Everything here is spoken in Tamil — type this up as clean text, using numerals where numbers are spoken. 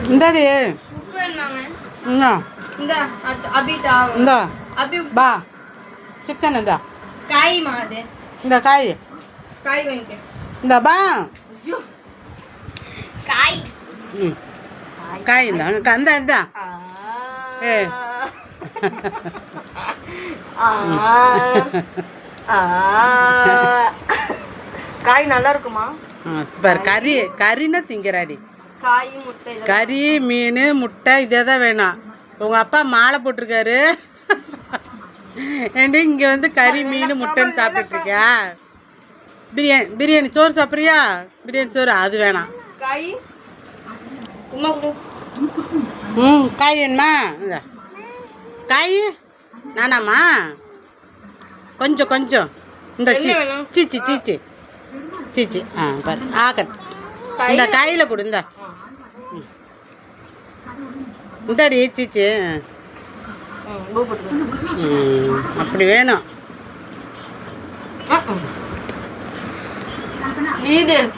இந்தாடி இந்தா பா சிக்கன் இந்தா காய் மாது இந்த காய் வாங்கிக்க இந்த பா காய் காய் இந்த அந்த இந்தா ஏ காய் நல்லா இருக்குமா பாரு கறின்னா திங்கிறாடி காய் முட்டை கறி மீன் முட்டை இதே தான் வேணும் உங்கள் அப்பா மாலை போட்டிருக்காரு ஏண்டி இங்கே வந்து கறி மீன் முட்டைன்னு சாப்பிட்டுருக்கியா பிரியாணி சோறு சாப்பிட்றியா பிரியாணி சோறு அது வேணாம் காய் காய் வேணுமா இந்த காய் நானாம்மா கொஞ்சம் கொஞ்சம் இந்த சீச்சி சீச்சி சீச்சி பாரு ஆக்கட் இந்த காயில் கொடு இந்தாடி சீச்சி அப்படி வேணும் இது எடுத்து